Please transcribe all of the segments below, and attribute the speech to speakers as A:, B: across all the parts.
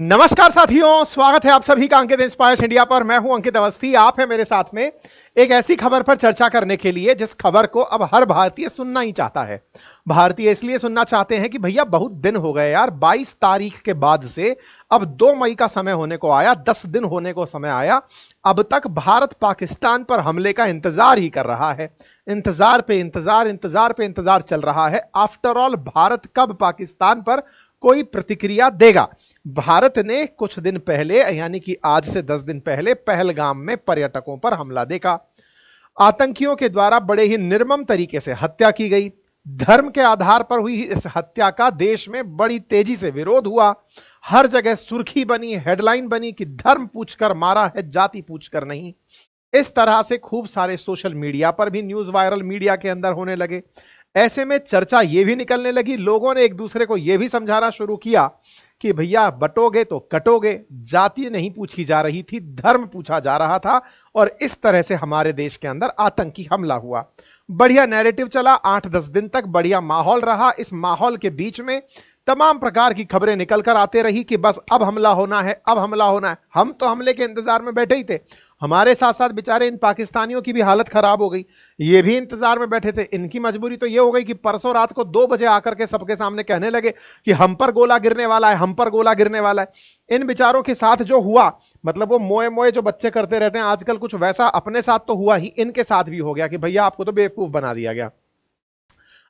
A: नमस्कार साथियों, स्वागत है आप सभी का अंकित इंस्पायर्स इंडिया पर। मैं हूं अंकित अवस्थी। आप है मेरे साथ में एक ऐसी खबर पर चर्चा करने के लिए जिस खबर को अब हर भारतीय सुनना ही चाहता है। भारतीय इसलिए सुनना चाहते हैं कि भैया बहुत दिन हो गए यार, 22 तारीख के बाद से अब 2 मई का समय होने को आया, 10 दिन होने को समय आया। अब तक भारत पाकिस्तान पर हमले का इंतजार ही कर रहा है। इंतजार पे इंतजार, इंतजार पे इंतजार चल रहा है। आफ्टर ऑल भारत कब पाकिस्तान पर कोई प्रतिक्रिया देगा? भारत ने कुछ दिन पहले, यानी कि आज से 10 दिन पहले, पहलगाम में पर्यटकों पर हमला देखा। आतंकियों के द्वारा बड़े ही निर्मम तरीके से हत्या की गई। धर्म के आधार पर हुई इस हत्या का देश में बड़ी तेजी से विरोध हुआ। हर जगह सुर्खी बनी, हेडलाइन बनी कि धर्म पूछकर मारा है, जाति पूछकर नहीं। इस तरह से खूब सारे सोशल मीडिया पर भी न्यूज वायरल मीडिया के अंदर होने लगे। ऐसे में चर्चा यह भी निकलने लगी, लोगों ने एक दूसरे को यह भी समझाना शुरू किया कि भैया बटोगे तो कटोगे। जाति नहीं पूछी जा रही थी, धर्म पूछा जा रहा था। और इस तरह से हमारे देश के अंदर आतंकी हमला हुआ। बढ़िया नैरेटिव चला, 8-10 दिन तक बढ़िया माहौल रहा। इस माहौल के बीच में तमाम प्रकार की खबरें निकल कर आते रही कि बस अब हमला होना है, अब हमला होना है। हम तो हमले के इंतजार में बैठे ही थे। हमारे साथ साथ बेचारे इन पाकिस्तानियों की भी हालत खराब हो गई, ये भी इंतजार में बैठे थे। इनकी मजबूरी तो ये हो गई कि परसों रात को 2 बजे आकर के सबके सामने कहने लगे कि हम पर गोला गिरने वाला है, हम पर गोला गिरने वाला है। इन बेचारों के साथ जो हुआ, मतलब वो मोए मोए जो बच्चे करते रहते हैं आजकल, कुछ वैसा अपने साथ तो हुआ ही, इनके साथ भी हो गया कि भैया आपको तो बेवकूफ बना दिया गया।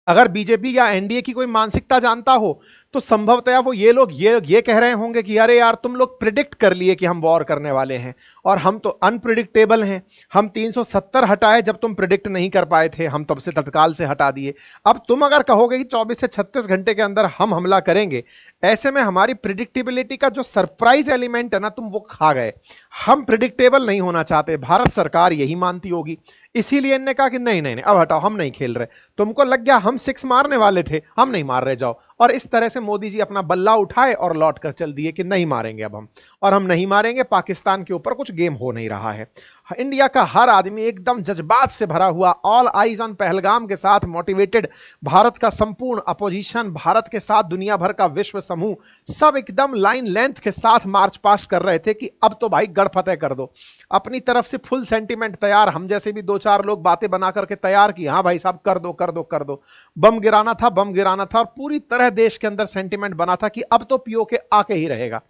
A: अगर बीजेपी या एनडीए की कोई मानसिकता जानता हो तो संभवतः वो ये लोग ये कह रहे होंगे कि अरे यार, तुम लोग प्रिडिक्ट कर लिए कि हम वॉर करने वाले हैं और हम तो अनप्रिडिक्टेबल हैं। हम 370 हटाए जब तुम प्रिडिक्ट नहीं कर पाए थे, हम तब से तत्काल से हटा दिए। अब तुम अगर कहोगे कि 24 से 36 घंटे के अंदर हम हमला करेंगे, ऐसे में हमारी प्रिडिक्टेबिलिटी का जो सरप्राइज एलिमेंट है ना, तुम वो खा गए। हम प्रिडिक्टेबल नहीं होना चाहते, भारत सरकार यही मानती होगी। इसीलिए इन्होंने कहा कि नहीं नहीं नहीं, अब हटाओ, हम नहीं खेल रहे। तुमको लग गया हम 6 मारने वाले थे, हम नहीं मार रहे, जाओ। और इस तरह से मोदी जी अपना बल्ला उठाए और लौट कर चल दिए कि नहीं मारेंगे अब हम, और हम नहीं मारेंगे। पाकिस्तान के ऊपर कुछ गेम हो नहीं रहा है। इंडिया का हर आदमी एकदम जज्बात से भरा हुआ, ऑल आइज ऑन पहलगाम के साथ मोटिवेटेड। भारत का संपूर्ण अपोजिशन, भारत के साथ दुनिया भर का विश्व समूह, सब एकदम लाइन लेंथ के साथ मार्च पास्ट कर रहे थे कि अब तो भाई गढ़ फतेह कर दो। अपनी तरफ से फुल सेंटीमेंट तैयार, हम जैसे भी 2-4 लोग बातें बना करके तैयार की, हाँ भाई साहब कर दो कर दो कर दो। बम गिराना था, बम गिराना था। और पूरी तरह देश के अंदर सेंटीमेंट बना था कि अब तो पीओके आके ही रहेगा,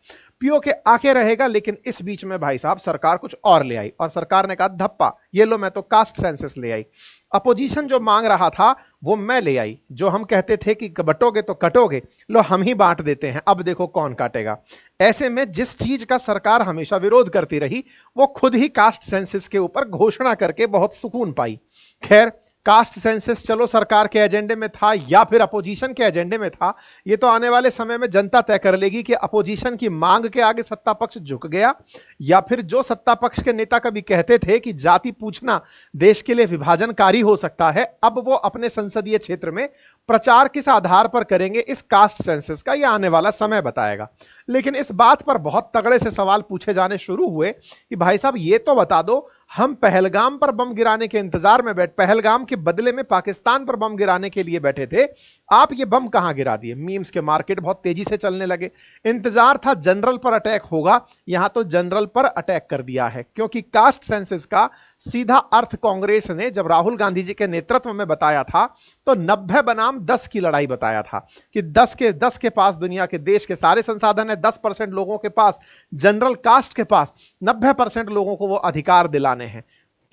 A: पीओके आके रहेगा। लेकिन इस बीच में भाई साहब सरकार कुछ और ले आई, और सरकार ने कहा धप्पा, ये लो मैं तो कास्ट सेंसस ले आई। अपोजिशन जो मांग रहा था वो मैं ले आई। जो हम कहते थे कि बटोगे तो कटोगे, लो हम ही बांट देते हैं, अब देखो कौन काटेगा। ऐसे में जिस चीज का सरकार हमेशा विरोध करती रही, वो खुद ही कास्ट सेंसस के ऊपर घोषणा करके बहुत सुकून पाई। खैर, कास्ट सेंसस चलो सरकार के एजेंडे में था या फिर अपोजिशन के एजेंडे में था, ये तो आने वाले समय में जनता तय कर लेगी कि अपोजिशन की मांग के आगे सत्ता पक्ष झुक गया, या फिर जो सत्ता पक्ष के नेता कभी कहते थे कि जाति पूछना देश के लिए विभाजनकारी हो सकता है, अब वो अपने संसदीय क्षेत्र में प्रचार किस आधार पर करेंगे, इस कास्ट सेंसस का यह आने वाला समय बताएगा। लेकिन इस बात पर बहुत तगड़े से सवाल पूछे जाने शुरू हुए कि भाई साहब ये तो बता दो, हम पहलगाम पर बम गिराने के इंतजार में पहलगाम के बदले में पाकिस्तान पर बम गिराने के लिए बैठे थे, आप ये बम कहां गिरा दिए? मीम्स के मार्केट बहुत तेजी से चलने लगे। इंतजार था जनरल पर अटैक होगा, यहां तो जनरल पर अटैक कर दिया है। क्योंकि कास्ट सेंसस का सीधा अर्थ कांग्रेस ने जब राहुल गांधी जी के नेतृत्व में बताया था तो 90 बनाम 10 की लड़ाई बताया था कि 10 के पास दुनिया के देश के सारे संसाधन है, 10% लोगों के पास, जनरल कास्ट के पास 90% लोगों को वो अधिकार दिलाने हैं।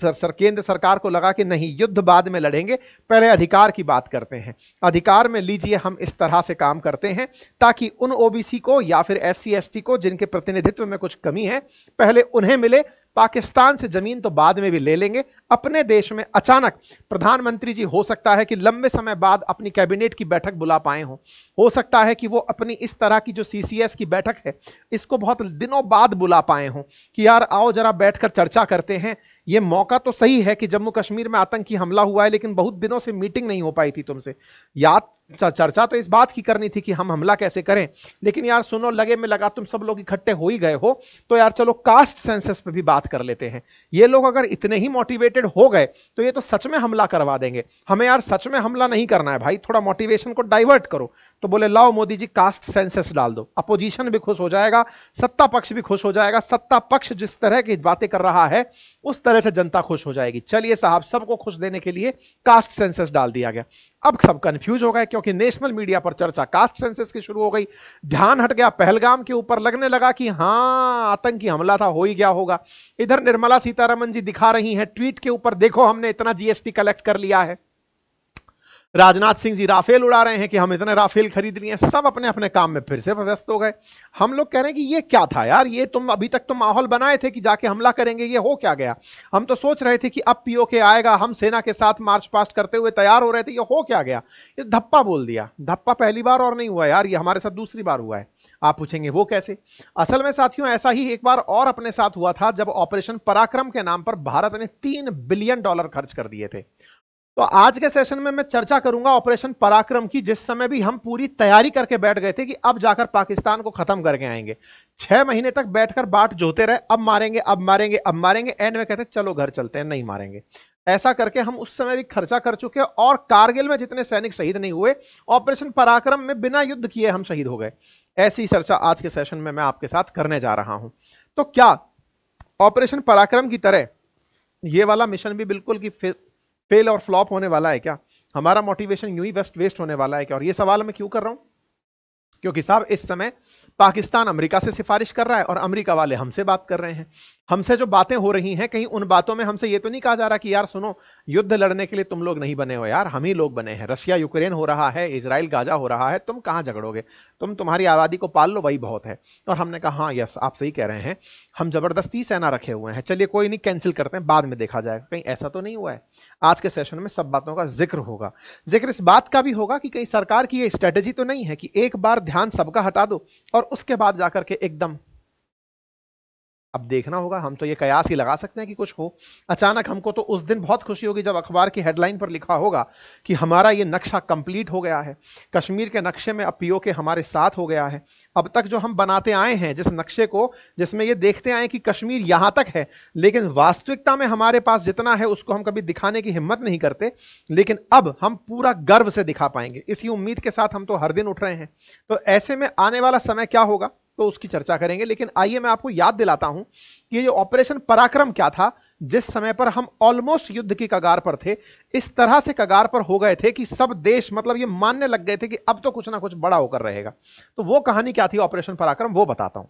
A: केंद्र सरकार को लगा कि नहीं, युद्ध बाद में लड़ेंगे, पहले अधिकार की बात करते हैं। अधिकार में लीजिए, हम इस तरह से काम करते हैं ताकि उन ओबीसी को या फिर एससी एसटी को जिनके प्रतिनिधित्व में कुछ कमी है, पहले उन्हें मिले। पाकिस्तान से जमीन तो बाद में भी ले लेंगे। अपने देश में अचानक प्रधानमंत्री जी हो सकता है कि लंबे समय बाद अपनी कैबिनेट की बैठक बुला पाए हो सकता है कि वो अपनी इस तरह की जो सीसीएस की बैठक है इसको बहुत दिनों बाद बुला पाए हों कि यार आओ जरा बैठकर चर्चा करते हैं। ये मौका तो सही है कि जम्मू कश्मीर में आतंकी हमला हुआ है, लेकिन बहुत दिनों से मीटिंग नहीं हो पाई थी तुमसे। याद चर्चा तो इस बात की करनी थी कि हम हमला कैसे करें, लेकिन यार सुनो, लगे में लगा तुम सब लोग इकट्ठे हो ही गए हो, तो यार चलो कास्ट सेंसस पे भी बात कर लेते हैं। ये लोग अगर इतने ही मोटिवेटेड हो गए तो ये तो सच में हमला करवा देंगे। हमें यार सच में हमला नहीं करना है भाई, थोड़ा मोटिवेशन को डाइवर्ट करो। तो बोले लाओ मोदी जी कास्ट सेंसस डाल दो, अपोजिशन भी खुश हो जाएगा, सत्ता पक्ष भी खुश हो जाएगा। सत्ता पक्ष जिस तरह की बातें कर रहा है उस तरह से जनता खुश हो जाएगी। चलिए साहब, सबको खुश देने के लिए कास्ट सेंसस डाल दिया गया। अब सब कंफ्यूज हो गए क्योंकि नेशनल मीडिया पर चर्चा कास्ट सेंसस की शुरू हो गई। ध्यान हट गया पहलगाम के ऊपर, लगने लगा कि हां आतंकी हमला था, हो ही गया होगा। इधर निर्मला सीतारमण जी दिखा रही हैं ट्वीट के ऊपर, देखो हमने इतना जीएसटी कलेक्ट कर लिया है। राजनाथ सिंह जी राफेल उड़ा रहे हैं कि हम इतने राफेल खरीद लिए। सब अपने अपने काम में फिर से व्यस्त हो गए। हम लोग कह रहे हैं कि ये क्या था यार, ये तुम अभी तक तो माहौल बनाए थे कि जाके हमला करेंगे, ये हो क्या गया। हम तो सोच रहे थे कि अब पीओके आएगा, हम सेना के साथ मार्च पास्ट करते हुए तैयार हो रहे थे, ये हो क्या गया। ये धप्पा बोल दिया। धप्पा पहली बार और नहीं हुआ यार, ये हमारे साथ दूसरी बार हुआ है। आप पूछेंगे वो कैसे। असल में साथियों ऐसा ही एक बार और अपने साथ हुआ था, जब ऑपरेशन पराक्रम के नाम पर भारत ने $3 बिलियन खर्च कर दिए थे। तो आज के सेशन में मैं चर्चा करूंगा ऑपरेशन पराक्रम की, जिस समय भी हम पूरी तैयारी करके बैठ गए थे कि अब जाकर पाकिस्तान को खत्म करके आएंगे। 6 महीने तक बैठकर बाट जोते रहे, अब मारेंगे अब मारेंगे अब मारेंगे, एंड में कहते चलो घर चलते हैं, नहीं मारेंगे। ऐसा करके हम उस समय भी खर्चा कर चुके, और कारगिल में जितने सैनिक शहीद नहीं हुए, ऑपरेशन पराक्रम में बिना युद्ध किए हम शहीद हो गए। ऐसी चर्चा आज के सेशन में मैं आपके साथ करने जा रहा हूं। तो क्या ऑपरेशन पराक्रम की तरह ये वाला मिशन भी बिल्कुल की फेल और फ्लॉप होने वाला है क्या? हमारा मोटिवेशन यूं ही वेस्ट होने वाला है क्या? और ये सवाल मैं क्यों कर रहा हूं? क्योंकि साहब इस समय पाकिस्तान अमेरिका से सिफारिश कर रहा है और अमेरिका वाले हमसे बात कर रहे हैं। हमसे जो बातें हो रही हैं, कहीं उन बातों में हमसे ये तो नहीं कहा जा रहा कि यार सुनो, युद्ध लड़ने के लिए तुम लोग नहीं बने हो यार, हम ही लोग बने हैं। रशिया यूक्रेन हो रहा है, इजराइल गाजा हो रहा है, तुम कहां झगड़ोगे, तुम तुम्हारी आबादी को पाल लो, वही बहुत है। और हमने कहा हाँ यस आप सही कह रहे हैं, हम जबरदस्ती सेना रखे हुए हैं, चलिए कोई नहीं कैंसिल करते हैं, बाद में देखा जाएगा। कहीं ऐसा तो नहीं हुआ है। आज के सेशन में सब बातों का जिक्र होगा। जिक्र इस बात का भी होगा कि कहीं सरकार की ये स्ट्रेटेजी तो नहीं है कि एक बार ध्यान सबका हटा दो और उसके बाद जाकर के एकदम, अब देखना होगा। हम तो ये कयास ही लगा सकते हैं कि कुछ हो। अचानक हमको तो उस दिन बहुत खुशी होगी जब अखबार की हेडलाइन पर लिखा होगा कि हमारा ये नक्शा कंप्लीट हो गया है, कश्मीर के नक्शे में अब पीओके हमारे साथ हो गया है। अब तक जो हम बनाते आए हैं जिस नक्शे को, जिसमें ये देखते आए कि कश्मीर यहां तक है, लेकिन वास्तविकता में हमारे पास जितना है उसको हम कभी दिखाने की हिम्मत नहीं करते, लेकिन अब हम पूरा गर्व से दिखा पाएंगे। इसी उम्मीद के साथ हम तो हर दिन उठ रहे हैं। तो ऐसे में आने वाला समय क्या होगा तो उसकी चर्चा करेंगे। लेकिन आइए मैं आपको याद दिलाता हूं कि ये ऑपरेशन पराक्रम क्या था, जिस समय पर हम ऑलमोस्ट युद्ध की कगार पर थे। इस तरह से कगार पर हो गए थे कि सब देश मतलब ये मानने लग गए थे कि अब तो कुछ ना कुछ बड़ा होकर रहेगा। तो वो कहानी क्या थी ऑपरेशन पराक्रम, वो बताता हूं।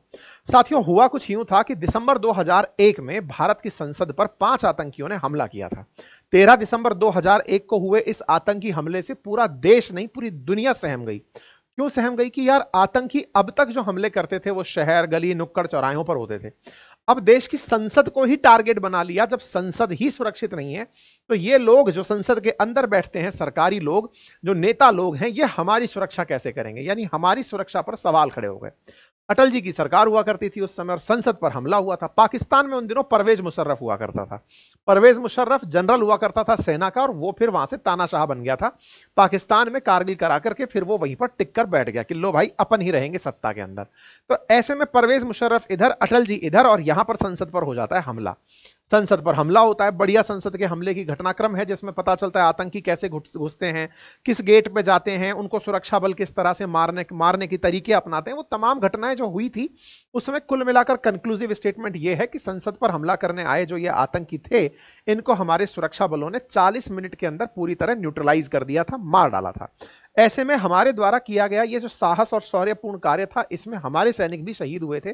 A: साथियों हुआ कुछ यूं था कि दिसंबर 2001 में भारत की संसद पर 5 आतंकियों ने हमला किया था। 13 दिसंबर 2001 को हुए इस आतंकी हमले से पूरा देश नहीं पूरी दुनिया सहम गई। क्यों सहम गई? कि यार आतंकी अब तक जो हमले करते थे वो शहर गली नुक्कड़ चौराहों पर होते थे, अब देश की संसद को ही टारगेट बना लिया। जब संसद ही सुरक्षित नहीं है तो ये लोग जो संसद के अंदर बैठते हैं, सरकारी लोग, जो नेता लोग हैं, ये हमारी सुरक्षा कैसे करेंगे? यानी हमारी सुरक्षा पर सवाल खड़े हो गए। अटल जी की सरकार हुआ करती थी उस समय और संसद पर हमला हुआ था। पाकिस्तान में उन दिनों परवेज मुशर्रफ हुआ करता था। परवेज मुशर्रफ जनरल हुआ करता था सेना का, और वो फिर वहां से तानाशाह बन गया था पाकिस्तान में। कारगिल करा करके फिर वो वहीं पर टिक कर बैठ गया कि लो भाई अपन ही रहेंगे सत्ता के अंदर। तो ऐसे में परवेज मुशर्रफ इधर, अटल जी इधर, और यहां पर संसद पर हो जाता है हमला। संसद पर हमला होता है। बढ़िया संसद के हमले की घटनाक्रम है जिसमें पता चलता है आतंकी कैसे घुसते हैं, किस गेट पे जाते हैं, उनको सुरक्षा बल किस तरह से मारने की तरीके अपनाते हैं। वो तमाम घटनाएं जो हुई थी उसमें कुल मिलाकर कंक्लूसिव स्टेटमेंट ये है कि संसद पर हमला करने आए जो ये आतंकी थे, इनको हमारे सुरक्षा बलों ने 40 मिनट के अंदर पूरी तरह न्यूट्रलाइज कर दिया था, मार डाला था। ऐसे में हमारे द्वारा किया गया ये जो साहस और शौर्यपूर्ण कार्य था, इसमें हमारे सैनिक भी शहीद हुए थे।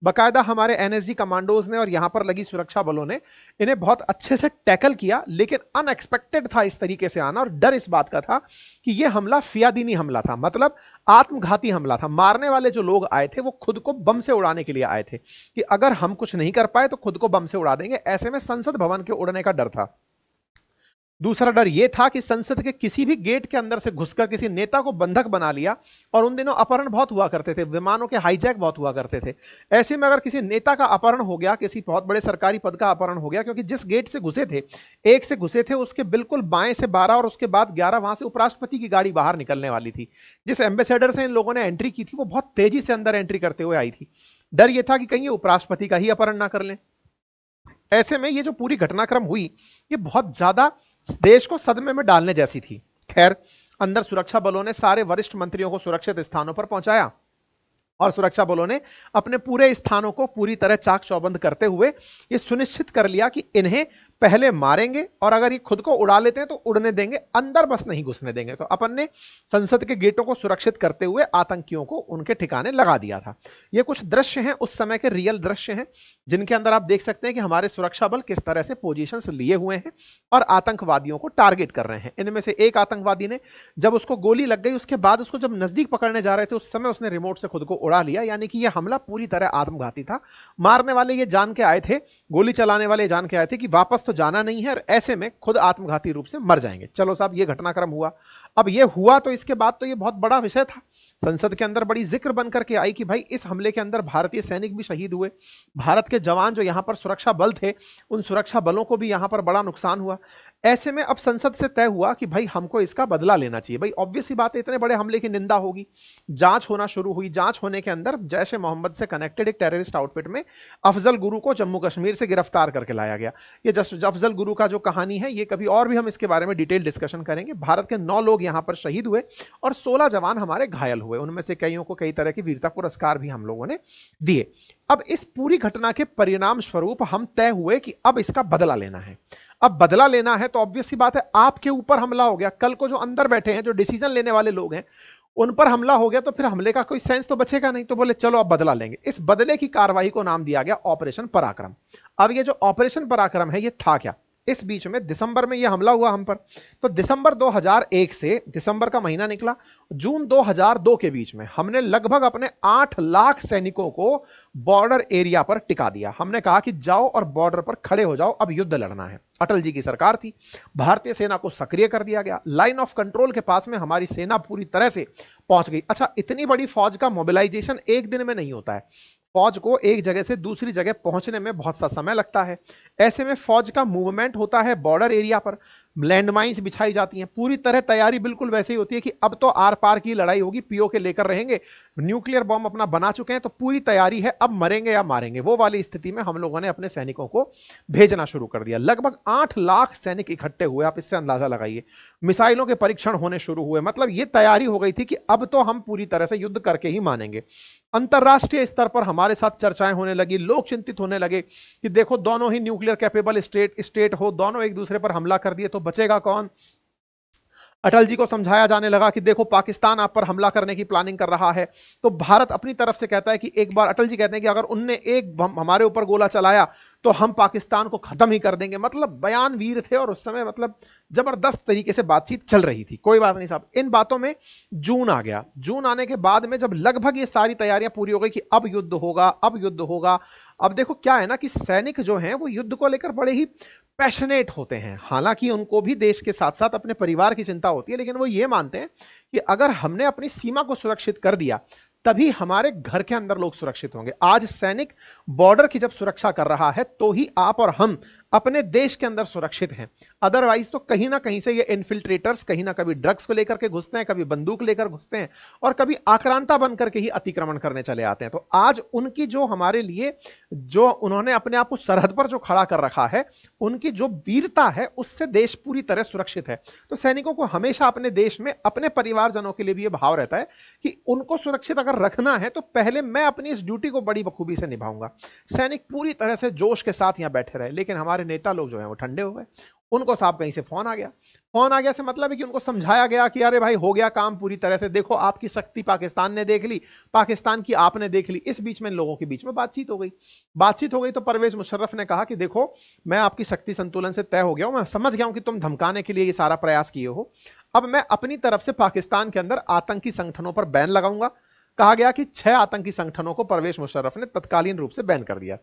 A: बकायदा हमारे एनएसजी कमांडोज ने और यहां पर लगी सुरक्षा बलों ने इन्हें बहुत अच्छे से टैकल किया। लेकिन अनएक्सपेक्टेड था इस तरीके से आना, और डर इस बात का था कि यह हमला फियादीनी हमला था, मतलब आत्मघाती हमला था। मारने वाले जो लोग आए थे वो खुद को बम से उड़ाने के लिए आए थे कि अगर हम कुछ नहीं कर पाए तो खुद को बम से उड़ा देंगे। ऐसे में संसद भवन के उड़ने का डर था। दूसरा डर यह था कि संसद के किसी भी गेट के अंदर से घुसकर किसी नेता को बंधक बना लिया। और उन दिनों अपहरण बहुत हुआ करते थे, विमानों के हाईजैक बहुत हुआ करते थे। ऐसे में अगर किसी नेता का अपहरण हो गया, किसी बहुत बड़े सरकारी पद का अपहरण हो गया, क्योंकि जिस गेट से घुसे थे, एक से घुसे थे, उसके बिल्कुल बाएं से 12 और उसके बाद 11 वहां से उपराष्ट्रपति की गाड़ी बाहर निकलने वाली थी। जिस एम्बेसडर से इन लोगों ने एंट्री की थी वो बहुत तेजी से अंदर एंट्री करते हुए आई थी। डर यह था कि कहीं ये उपराष्ट्रपति का ही अपहरण ना कर लें। ऐसे में ये जो पूरी घटनाक्रम हुई, ये बहुत ज्यादा देश को सदमे में डालने जैसी थी। खैर, अंदर सुरक्षा बलों ने सारे वरिष्ठ मंत्रियों को सुरक्षित स्थानों पर पहुंचाया और सुरक्षा बलों ने अपने पूरे स्थानों को पूरी तरह चाक चौबंद करते हुए यह सुनिश्चित कर लिया कि इन्हें पहले मारेंगे और अगर ये खुद को उड़ा लेते हैं तो उड़ने देंगे, अंदर बस नहीं घुसने देंगे। तो अपन ने संसद के गेटों को सुरक्षित करते हुए आतंकियों को उनके ठिकाने लगा दिया था। ये कुछ दृश्य हैं, उस समय के रियल दृश्य हैं, जिनके अंदर आप देख सकते हैं कि हमारे सुरक्षा बल किस तरह से पोजीशंस लिए हुए हैं और आतंकवादियों को टारगेट कर रहे हैं। इनमें से एक आतंकवादी ने, जब उसको गोली लग गई, उसके बाद उसको जब नजदीक पकड़ने जा रहे थे, उस समय उसने रिमोट से खुद को उड़ा लिया। यानी कि यह हमला पूरी तरह आत्मघाती था। मारने वाले ये जान के आए थे, गोली चलाने वाले जान के आए थे कि वापस तो जाना नहीं है और ऐसे में खुद आत्मघाती रूप से मर जाएंगे। चलो साहब, ये घटनाक्रम हुआ। अब ये हुआ तो इसके बाद तो ये बहुत बड़ा विषय था, संसद के अंदर बड़ी जिक्र बनकर के आई कि भाई इस हमले के अंदर भारतीय सैनिक भी शहीद हुए, भारत के जवान जो यहां पर सुरक्षा बल थे, उन सुरक्षा बलों को भी यहां पर बड़ा नुकसान हुआ। ऐसे में अब संसद से तय हुआ कि भाई हमको इसका बदला लेना चाहिए। भाई ऑब्वियस सी बात है, इतने बड़े हमले की निंदा होगी। जांच होना शुरू हुई। जांच होने के अंदर जैश ए मोहम्मद से कनेक्टेड एक टेररिस्ट आउटफिट में अफजल गुरु को जम्मू कश्मीर से गिरफ्तार करके लाया गया। ये अफजल गुरु का जो कहानी है, ये कभी और भी हम इसके बारे में डिटेल डिस्कशन करेंगे। भारत के 9 लोग यहां पर शहीद हुए और 16 जवान हमारे घायल हुए। उनमें से कईयों को कई तरह के वीरता पुरस्कार भी हम लोगों ने दिए। अब इस पूरी घटना के परिणाम स्वरूप हम तय हुए कि अब इसका बदला लेना है। अब बदला लेना है तो ऑब्वियस सी बात है, आपके ऊपर हमला हो गया, कल को जो अंदर बैठे हैं, जो डिसीजन लेने वाले लोग हैं, उन पर हमला हो गया तो फिर हमले का कोई सेंस तो बचेगा नहीं। तो बोले चलो अब बदला लेंगे। इस बदले की कार्रवाई को नाम दिया गया ऑपरेशन पराक्रम। अब ये जो ऑपरेशन पराक्रम है, ये था क्या? इस बीच में दिसंबर में यह हमला हुआ हम पर। तो दिसंबर 2001 से, दिसंबर का महीना निकला, जून 2002 के बीच में हमने लगभग अपने 8 लाख सैनिकों को बॉर्डर एरिया पर टिका दिया। हमने कहा कि जाओ और बॉर्डर पर खड़े हो जाओ, अब युद्ध लड़ना है। अटल जी की सरकार थी, भारतीय सेना को सक्रिय कर दिया गया। लाइन ऑफ कंट्रोल के पास में हमारी सेना पूरी तरह से पहुंच गई। अच्छा, इतनी बड़ी फौज का मोबिलाइजेशन एक दिन में नहीं होता है। फौज को एक जगह से दूसरी जगह पहुंचने में बहुत सा समय लगता है। ऐसे में फौज का मूवमेंट होता है बॉर्डर एरिया पर, लैंडमाइंस बिछाई जाती हैं, पूरी तरह तैयारी बिल्कुल वैसे ही होती है कि अब तो आर पार की लड़ाई होगी, पीओके लेकर रहेंगे, न्यूक्लियर बॉम्ब अपना बना चुके हैं, तो पूरी तैयारी है, अब मरेंगे या मारेंगे। वो वाली स्थिति में हम लोगों ने अपने सैनिकों को भेजना शुरू कर दिया। लगभग 8 लाख सैनिक इकट्ठे हुए, आप इससे अंदाजा लगाइए। मिसाइलों के परीक्षण होने शुरू हुए, मतलब ये तैयारी हो गई थी कि अब तो हम पूरी तरह से युद्ध करके ही मानेंगे। अंतरराष्ट्रीय स्तर पर हमारे साथ चर्चाएं होने लगी, लोग चिंतित होने लगे कि देखो दोनों ही न्यूक्लियर कैपेबल स्टेट हो, दोनों एक दूसरे पर हमला कर दिए तो बचेगा कौन। अटल जी को समझाया जाने लगा कि देखो पाकिस्तान आप पर हमला करने की प्लानिंग कर रहा है। तो भारत अपनी तरफ से कहता है कि एक बार, अटल जी कहते हैं कि अगर उनने एक हमारे ऊपर गोला चलाया तो हम पाकिस्तान को खत्म ही कर देंगे। मतलब बयान वीर थे और उस समय मतलब जबरदस्त तरीके से बातचीत चल रही थी। कोई बात नहीं साहब, इन बातों में जून आ गया। जून आने के बाद में जब लगभग ये सारी तैयारियां पूरी हो गई कि अब युद्ध होगा, अब युद्ध होगा। अब देखो क्या है ना कि सैनिक जो हैं वो युद्ध को लेकर बड़े ही पैशनेट होते हैं। हालांकि उनको भी देश के साथ साथ अपने परिवार की चिंता होती है, लेकिन वो ये मानते हैं कि अगर हमने अपनी सीमा को सुरक्षित कर दिया तभी हमारे घर के अंदर लोग सुरक्षित होंगे। आज सैनिक बॉर्डर की जब सुरक्षा कर रहा है तो ही आप और हम अपने देश के अंदर सुरक्षित हैं। अदरवाइज तो कहीं ना कहीं से ये इन्फिल्ट्रेटर्स कहीं ना कभी ड्रग्स को लेकर के घुसते हैं, कभी बंदूक लेकर घुसते हैं और कभी आक्रांता बनकर के ही अतिक्रमण करने चले आते हैं। तो आज उनकी जो हमारे लिए, जो उन्होंने अपने आप को सरहद पर जो खड़ा कर रखा है, उनकी जो वीरता है, उससे देश पूरी तरह सुरक्षित है। तो सैनिकों को हमेशा अपने देश में अपने परिवारजनों के लिए भी यह भाव रहता है कि उनको सुरक्षित अगर रखना है तो पहले मैं अपनी इस ड्यूटी को बड़ी बखूबी से निभाऊंगा। सैनिक पूरी तरह से जोश के साथ यहां बैठे रहे, लेकिन हमारे नेता लोग जो हैं वो ठंडे हो गए। उनको साहब कहीं से फोन आ गया। फोन आ गया से मतलब है कि उनको समझाया गया कि अरे भाई हो गया काम पूरी तरह से, देखो आपकी शक्ति पाकिस्तान ने देख ली, पाकिस्तान की आपने देख ली। इस बीच में इन लोगों के बीच में बातचीत हो गई तो परवेज मुशर्रफ ने कहा कि देखो मैं आपकी शक्ति संतुलन से तय हो गया हूं, मैं समझ गया हूं कि तुम धमकाने के लिए ये सारा प्रयास किए हो। अब मैं अपनी तरफ से पाकिस्तान के अंदर आतंकी संगठनों पर बैन लगाऊंगा। कहा गया कि 6 आतंकी संगठनों को परवेज मुशर्रफ ने तत्कालीन रूप से बैन कर दिया।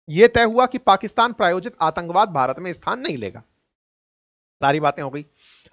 A: यह तय हुआ कि पाकिस्तान प्रायोजित आतंकवाद भारत में स्थान नहीं लेगा। सारी बातें हो गई।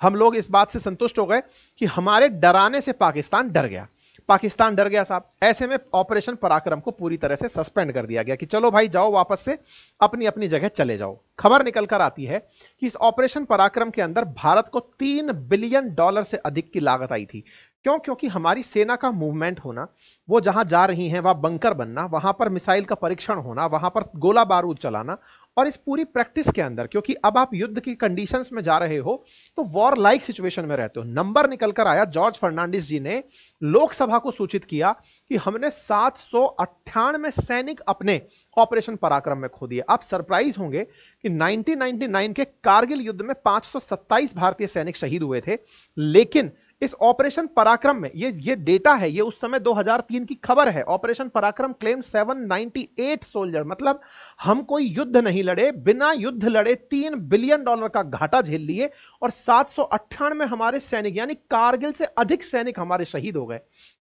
A: हम लोग इस बात से संतुष्ट हो गए कि हमारे डराने से पाकिस्तान डर गया। पाकिस्तान डर गया साहब। ऐसे में ऑपरेशन पराक्रम को पूरी तरह से सस्पेंड कर दिया गया कि चलो भाई जाओ, वापस से अपनी अपनी जगह चले जाओ। खबर निकल कर आती है कि इस ऑपरेशन पराक्रम के अंदर भारत को $3 बिलियन से अधिक की लागत आई थी। क्यों? क्योंकि हमारी सेना का मूवमेंट होना, वो जहां जा रही हैं वहां बंकर बनना, वहां पर मिसाइल का परीक्षण होना, वहां पर गोला बारूद चलाना, और इस पूरी प्रैक्टिस के अंदर, क्योंकि अब आप युद्ध की कंडीशंस में जा रहे हो तो वॉर लाइक सिचुएशन में रहते हो। नंबर निकल कर आया, जॉर्ज फर्नांडिस जी ने लोकसभा को सूचित किया कि हमने 798 सैनिक अपने ऑपरेशन पराक्रम में खो दिए। आप सरप्राइज होंगे कि 1999 के कारगिल युद्ध में 527 भारतीय सैनिक शहीद हुए थे, लेकिन इस ऑपरेशन पराक्रम में, ये डेटा है, ये उस समय 2003 की खबर है। ऑपरेशन पराक्रम क्लेम 798 सोल्जर, मतलब हम कोई युद्ध नहीं लड़े, बिना युद्ध लड़े $3 बिलियन का घाटा झेल लिए और 798 हमारे सैनिक, यानी कारगिल से अधिक सैनिक हमारे शहीद हो गए।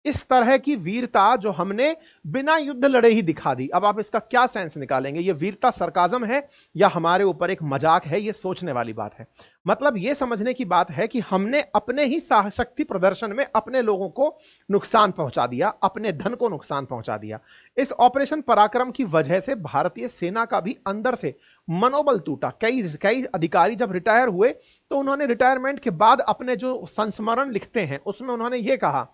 A: इस तरह की वीरता जो हमने बिना युद्ध लड़े ही दिखा दी। अब आप इसका क्या सेंस निकालेंगे? ये वीरता सरकाजम है या हमारे ऊपर एक मजाक है? ये सोचने वाली बात है। मतलब ये समझने की बात है कि हमने अपने ही साहशक्ति प्रदर्शन में अपने लोगों को नुकसान पहुंचा दिया, अपने धन को नुकसान पहुंचा दिया। इस ऑपरेशन पराक्रम की वजह से भारतीय सेना का भी अंदर से मनोबल टूटा। कई अधिकारी जब रिटायर हुए तो उन्होंने रिटायरमेंट के बाद अपने जो संस्मरण लिखते हैं उसमें उन्होंने ये कहा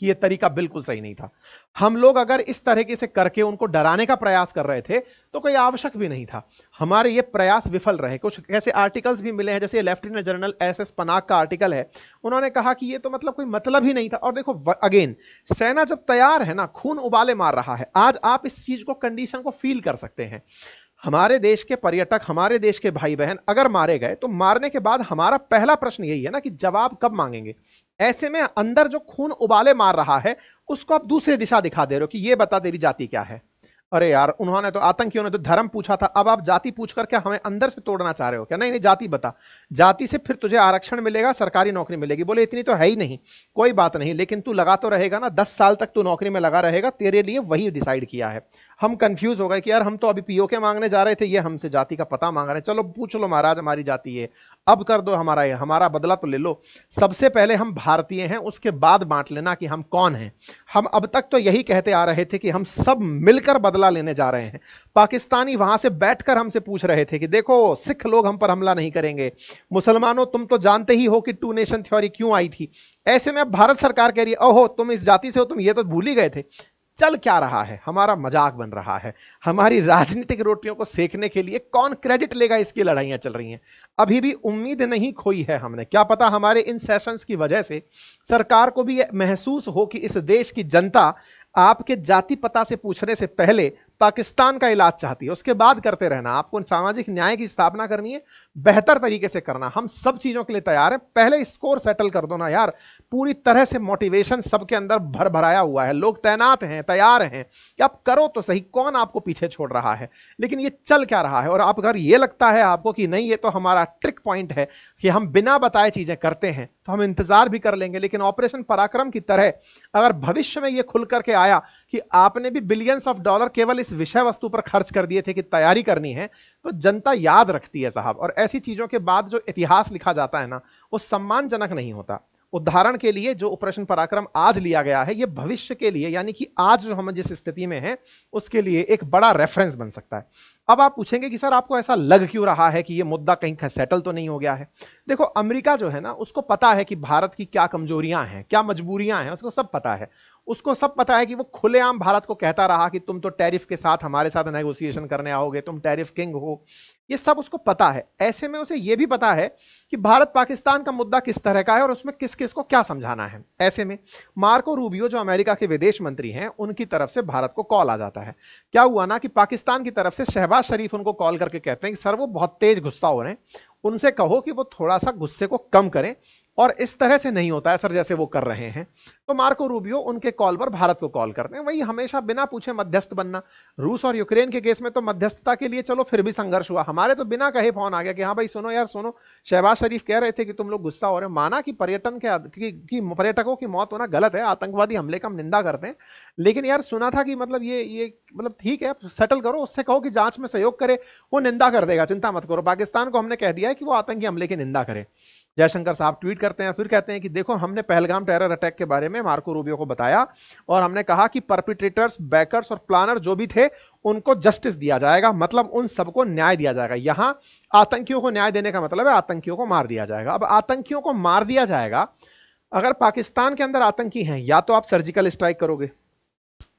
A: कि यह तरीका बिल्कुल सही नहीं था। हम लोग अगर इस तरीके से करके उनको डराने का प्रयास कर रहे थे तो कोई आवश्यक भी नहीं था। हमारे ये प्रयास विफल रहे। कुछ ऐसे आर्टिकल्स भी मिले हैं, जैसे लेफ्टिनेंट जनरल SS पनाग का आर्टिकल है, उन्होंने कहा कि ये तो मतलब कोई मतलब ही नहीं था। और देखो अगेन, सेना जब तैयार है ना, खून उबाले मार रहा है। आज आप इस चीज को, कंडीशन को फील कर सकते हैं। हमारे देश के पर्यटक, हमारे देश के भाई बहन अगर मारे गए तो मारने के बाद हमारा पहला प्रश्न यही है ना कि जवाब कब मांगेंगे। ऐसे में अंदर जो खून उबाले मार रहा है उसको आप दूसरी दिशा दिखा दे रहे हो कि ये बता तेरी जाति क्या है। अरे यार, उन्होंने तो, आतंकियों ने तो धर्म पूछा था, अब आप जाति पूछ करके हमें अंदर से तोड़ना चाह रहे हो क्या? नहीं नहीं, जाति बता, जाति से फिर तुझे आरक्षण मिलेगा, सरकारी नौकरी मिलेगी। बोले इतनी तो है ही नहीं। कोई बात नहीं, लेकिन तू लगा तो रहेगा ना, 10 साल तक तू नौकरी में लगा रहेगा, तेरे लिए वही डिसाइड किया है। हम कंफ्यूज हो गए कि यार हम तो अभी पीओके मांगने जा रहे थे, ये हमसे जाति का पता मांग रहे हैं। चलो पूछ लो महाराज, हमारी जाति ये, अब कर दो हमारा बदला तो ले लो। सबसे पहले हम भारतीय हैं, उसके बाद बांट लेना कि हम कौन हैं। हम अब तक तो यही कहते आ रहे थे कि हम सब मिलकर बदला लेने जा रहे हैं। पाकिस्तानी वहां से बैठकर हमसे पूछ रहे थे कि देखो, सिख लोग हम पर हमला नहीं करेंगे, मुसलमानों तुम तो जानते ही हो कि 2 नेशन थ्योरी क्यों आई थी। ऐसे में अब भारत सरकार कह रही है ओहो तुम इस जाति से हो, तुम ये तो भूल ही गए थे। चल क्या रहा है? हमारा मजाक बन रहा है। हमारी राजनीतिक रोटियों को सेकने के लिए कौन क्रेडिट लेगा? इसकी लड़ाइयां चल रही हैं। अभी भी उम्मीद नहीं खोई है हमने। क्या पता हमारे इन सेशंस की वजह से सरकार को भी महसूस हो कि इस देश की जनता आपके जाति पता से पूछने से पहले पाकिस्तान का इलाज चाहती है, उसके बाद करते रहना। आपको सामाजिक न्याय की स्थापना करनी है, बेहतर तरीके से करना। हम सब चीजों के लिए तैयार हैं, पहले स्कोर सेटल कर दो ना यार। पूरी तरह से मोटिवेशन सबके अंदर भर भराया हुआ है, लोग तैनात हैं, तैयार हैं कि आप करो तो सही। कौन आपको पीछे छोड़ रहा है? लेकिन ये चल क्या रहा है? और आप अगर ये लगता है आपको कि नहीं ये तो हमारा ट्रिक पॉइंट है कि हम बिना बताए चीजें करते हैं, तो हम इंतजार भी कर लेंगे। लेकिन ऑपरेशन पराक्रम की तरह अगर भविष्य में ये खुल करके आया कि आपने भी बिलियंस ऑफ डॉलर केवल इस विषय वस्तु पर खर्च कर दिए थे कि तैयारी करनी है, तो जनता याद रखती है साहब। और ऐसी चीजों के बाद जो इतिहास लिखा जाता है ना, वो सम्मानजनक नहीं होता। उदाहरण के लिए जो ऑपरेशन पराक्रम आज लिया गया है, ये भविष्य के लिए, यानी कि आज जो हम जिस स्थिति में हैं उसके लिए एक बड़ा रेफरेंस बन सकता है। अब आप पूछेंगे कि सर आपको ऐसा लग क्यों रहा है कि ये मुद्दा कहीं सेटल तो नहीं हो गया है? देखो, अमेरिका जो है ना, उसको पता है कि भारत की क्या कमजोरियां हैं, क्या मजबूरियां हैं, उसको सब पता है। उसको सब पता है कि वो खुलेआम भारत को कहता रहा कि तुम तो टैरिफ के साथ हमारे साथ नेगोशिएशन करने आओगे, तुम टैरिफ किंग हो। ये सब उसको पता है। ऐसे में उसे ये भी पता है कि भारत पाकिस्तान का मुद्दा किस तरह का है और उसमें किस किस को क्या समझाना है। ऐसे में मार्को रूबियो जो अमेरिका के विदेश मंत्री हैं, उनकी तरफ से भारत को कॉल आ जाता है। क्या हुआ ना कि पाकिस्तान की तरफ से शहबाज शरीफ उनको कॉल करके कहते हैं कि सर वो बहुत तेज गुस्सा हो रहे हैं, उनसे कहो कि वो थोड़ा सा गुस्से को कम करें और इस तरह से नहीं होता है सर जैसे वो कर रहे हैं। तो मार्को रूबियो उनके कॉल पर भारत को कॉल करते हैं। वही हमेशा बिना पूछे मध्यस्थ बनना। रूस और यूक्रेन के केस में तो मध्यस्थता के लिए चलो फिर भी संघर्ष हुआ, हमारे तो बिना कहे फोन आ गया कि हाँ भाई सुनो यार सुनो, शहबाज शरीफ कह रहे थे कि तुम लोग गुस्सा हो रहे हो। माना कि पर्यटकों की मौत होना गलत है, आतंकवादी हमले का हम निंदा करते हैं, लेकिन यार सुना था कि मतलब ये मतलब ठीक है सेटल करो, उससे कहो कि जांच में सहयोग करे, वो निंदा कर देगा, चिंता मत करो। पाकिस्तान को हमने कह दिया है कि वो आतंकी हमले की निंदा करे। जयशंकर साहब ट्वीट करते हैं, फिर कहते हैं कि देखो हमने पहलगाम टेरर अटैक के बारे में मार्को रूबियो को बताया और हमने कहा कि परपिट्रेटर्स, बैकर्स और प्लानर जो भी थे उनको जस्टिस दिया जाएगा, मतलब उन सबको न्याय दिया जाएगा। यहां आतंकियों को न्याय देने का मतलब है आतंकियों को मार दिया जाएगा। अब आतंकियों को मार दिया जाएगा, अगर पाकिस्तान के अंदर आतंकी हैं या तो आप सर्जिकल स्ट्राइक करोगे।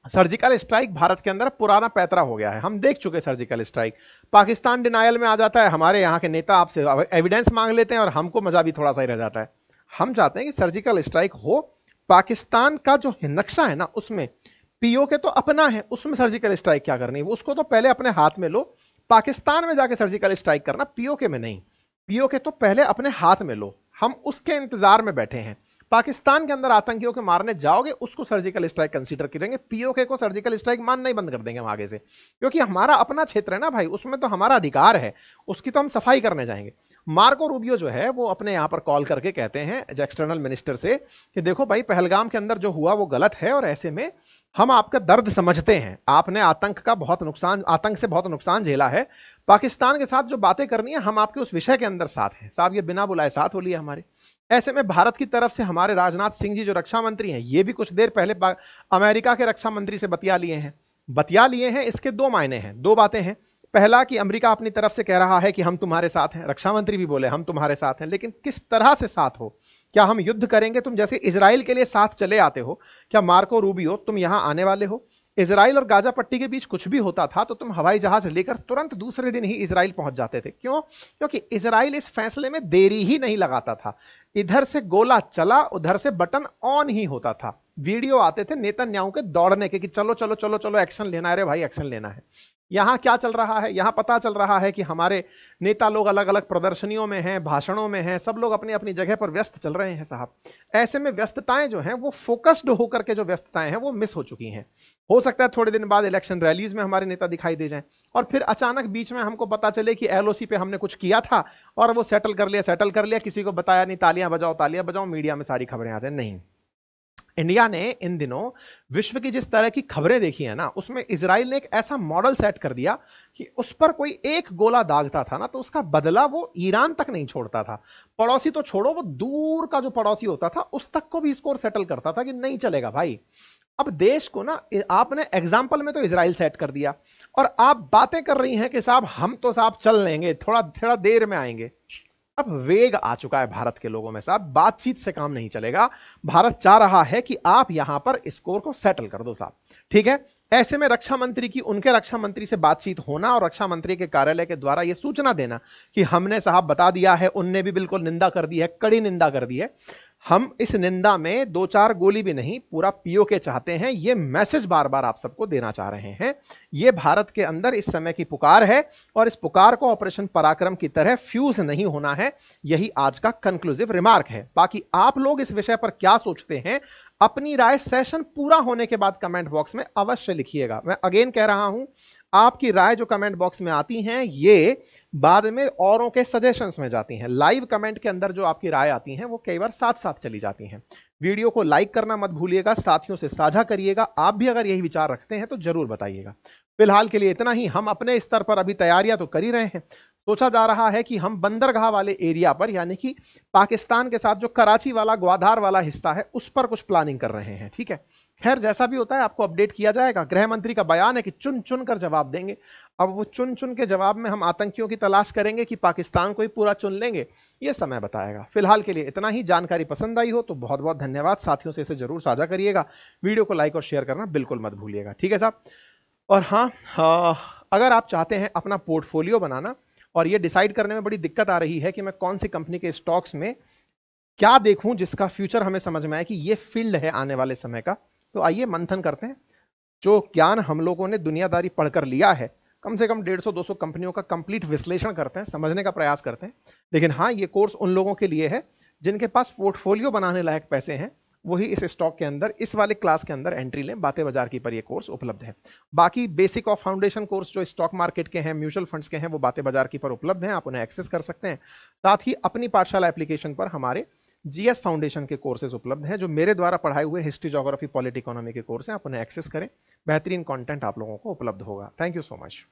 A: सर्जिकल स्ट्राइक भारत के अंदर पुराना पैतरा हो गया है, हम देख चुके सर्जिकल स्ट्राइक। पाकिस्तान डिनायल में आ जाता है, हमारे यहाँ के नेता आपसे एविडेंस मांग लेते हैं और हमको मजा भी थोड़ा सा ही रह जाता है। हम चाहते हैं कि सर्जिकल स्ट्राइक हो। पाकिस्तान का जो नक्शा है ना उसमें पीओके तो अपना है, उसमें सर्जिकल स्ट्राइक क्या करनी है, उसको तो पहले अपने हाथ में लो। पाकिस्तान में जाके सर्जिकल स्ट्राइक करना, पीओके में नहीं। पीओके तो पहले अपने हाथ में लो, हम उसके इंतजार में बैठे हैं। पाकिस्तान के अंदर आतंकियों के मारने जाओगे उसको सर्जिकल स्ट्राइक कंसीडर करेंगे, पीओके को सर्जिकल स्ट्राइक मानना ही बंद कर देंगे हम आगे से, क्योंकि हमारा अपना क्षेत्र है ना भाई, उसमें तो हमारा अधिकार है, उसकी तो हम सफाई करने जाएंगे। मार्को रूबियो जो है वो अपने यहां पर कॉल करके कहते हैं एक्सटर्नल मिनिस्टर से कि देखो भाई पहलगाम के अंदर जो हुआ वो गलत है और ऐसे में हम आपका दर्द समझते हैं, आपने आतंक से बहुत नुकसान झेला है, पाकिस्तान के साथ जो बातें करनी है हम आपके उस विषय के अंदर साथ हैं। साहब ये बिना बुलाए साथ हो लिया हमारे। ऐसे में भारत की तरफ से हमारे राजनाथ सिंह जी जो रक्षा मंत्री हैं, ये भी कुछ देर पहले अमेरिका के रक्षा मंत्री से बतिया लिए हैं। इसके दो मायने हैं, दो बातें हैं। पहला कि अमेरिका अपनी तरफ से कह रहा है कि हम तुम्हारे साथ हैं, रक्षा मंत्री भी बोले हम तुम्हारे साथ हैं, लेकिन किस तरह से साथ हो, क्या हम युद्ध करेंगे, तुम जैसे इजराइल के लिए साथ चले आते हो, क्या मार्को रूबियो तुम यहां आने वाले हो? इजराइल और गाजा पट्टी के बीच कुछ भी होता था तो तुम हवाई जहाज लेकर तुरंत दूसरे दिन ही इजराइल पहुंच जाते थे। क्यों? क्योंकि इजराइल इस फैसले में देरी ही नहीं लगाता था, इधर से गोला चला उधर से बटन ऑन ही होता था। वीडियो आते थे नेतन्याहू के दौड़ने के कि चलो चलो चलो चलो एक्शन लेना है रे भाई, एक्शन लेना है। यहां क्या चल रहा है, यहां पता चल रहा है कि हमारे नेता लोग अलग अलग प्रदर्शनियों में हैं, भाषणों में हैं, सब लोग अपनी अपनी जगह पर व्यस्त चल रहे हैं साहब। ऐसे में व्यस्तताएं जो हैं वो फोकस्ड होकर के जो व्यस्तताएं हैं वो मिस हो चुकी हैं। हो सकता है थोड़े दिन बाद इलेक्शन रैलीज में हमारे नेता दिखाई दे जाएं और फिर अचानक बीच में हमको पता चले कि एलओसी पे हमने कुछ किया था और वो सेटल कर लिया, किसी को बताया नहीं, तालियां बजाओ, मीडिया में सारी खबरें आ जाए। नहीं, इंडिया ने इन दिनों विश्व की जिस तरह की खबरें देखी है ना, उसमें इजराइल ने एक ऐसा मॉडल सेट कर दिया कि उस पर कोई एक गोला दागता था ना तो उसका बदला वो ईरान तक नहीं छोड़ता था। पड़ोसी तो छोड़ो, वो दूर का जो पड़ोसी होता था उस तक को भी स्कोर सेटल करता था कि नहीं चलेगा भाई। अब देश को ना आपने एग्जाम्पल में तो इजराइल सेट कर दिया और आप बातें कर रही हैं कि साहब हम तो साहब चल लेंगे, थोड़ा देर में आएंगे। अब वेग आ चुका है भारत के लोगों में साहब, बातचीत से काम नहीं चलेगा। भारत चाह रहा है कि आप यहां पर स्कोर को सेटल कर दो साहब, ठीक है। ऐसे में रक्षा मंत्री की उनके रक्षा मंत्री से बातचीत होना और रक्षा मंत्री के कार्यालय के द्वारा यह सूचना देना कि हमने साहब बता दिया है, उनने भी बिल्कुल निंदा कर दी है, कड़ी निंदा कर दी है, हम इस निंदा में दो चार गोली भी नहीं पूरा पीओके चाहते हैं, ये मैसेज बार बार आप सबको देना चाह रहे हैं। ये भारत के अंदर इस समय की पुकार है और इस पुकार को ऑपरेशन पराक्रम की तरह फ्यूज नहीं होना है। यही आज का कंक्लूसिव रिमार्क है। बाकी आप लोग इस विषय पर क्या सोचते हैं, अपनी राय सेशन पूरा होने के बाद कमेंट बॉक्स में अवश्य लिखिएगा। मैं अगेन कह रहा हूं, आपकी राय जो कमेंट बॉक्स में आती हैं ये बाद में औरों के सजेशंस में जाती हैं। लाइव कमेंट के अंदर जो आपकी राय आती हैं वो कई बार साथ साथ चली जाती हैं। वीडियो को लाइक करना मत भूलिएगा, साथियों से साझा करिएगा। आप भी अगर यही विचार रखते हैं तो जरूर बताइएगा। फिलहाल के लिए इतना ही। हम अपने स्तर पर अभी तैयारियां तो कर ही रहे हैं। सोचा जा रहा है कि हम बंदरगाह वाले एरिया पर, यानी कि पाकिस्तान के साथ जो कराची वाला ग्वादार वाला हिस्सा है उस पर कुछ प्लानिंग कर रहे हैं, ठीक है। खैर जैसा भी होता है आपको अपडेट किया जाएगा। गृह मंत्री का बयान है कि चुन चुन कर जवाब देंगे। अब वो चुन चुन के जवाब में हम आतंकियों की तलाश करेंगे कि पाकिस्तान को ही पूरा चुन लेंगे, ये समय बताएगा। फिलहाल के लिए इतना ही। जानकारी पसंद आई हो तो बहुत बहुत धन्यवाद। साथियों से इसे जरूर साझा करिएगा। वीडियो को लाइक और शेयर करना बिल्कुल मत भूलिएगा, ठीक है साहब। और हाँ, अगर आप चाहते हैं अपना पोर्टफोलियो बनाना और ये डिसाइड करने में बड़ी दिक्कत आ रही है कि मैं कौन सी कंपनी के स्टॉक्स में क्या देखूं जिसका फ्यूचर हमें समझ में आए कि ये फील्ड है आने वाले समय का, तो आइए मंथन करते हैं। जो ज्ञान हम लोगों ने दुनियादारी पढ़कर लिया है, कम से कम 150-200 कंपनियों का कंप्लीट विश्लेषण करते हैं, समझने का प्रयास करते हैं। लेकिन हाँ, ये कोर्स उन लोगों के लिए है जिनके पास पोर्टफोलियो बनाने लायक पैसे हैं, वही इस स्टॉक के अंदर, इस वाले क्लास के अंदर एंट्री लें। बातें बाजार की पर ये कोर्स उपलब्ध है। बाकी बेसिक और फाउंडेशन कोर्स जो स्टॉक मार्केट के हैं, म्यूचुअल फंड्स के हैं, वो बातें बाजार की पर उपलब्ध हैं, आप उन्हें एक्सेस कर सकते हैं। साथ ही अपनी पाठशाला एप्लीकेशन पर हमारे जीएस फाउंडेशन के कोर्सेज उपलब्ध हैं, जो मेरे द्वारा पढ़ाए हुए हिस्ट्री, ज्योग्राफी, पॉलिटी, इकोनॉमी के कोर्स हैं, आप उन्हें एक्सेस करें। बेहतरीन कंटेंट आप लोगों को उपलब्ध होगा। Thank you so much.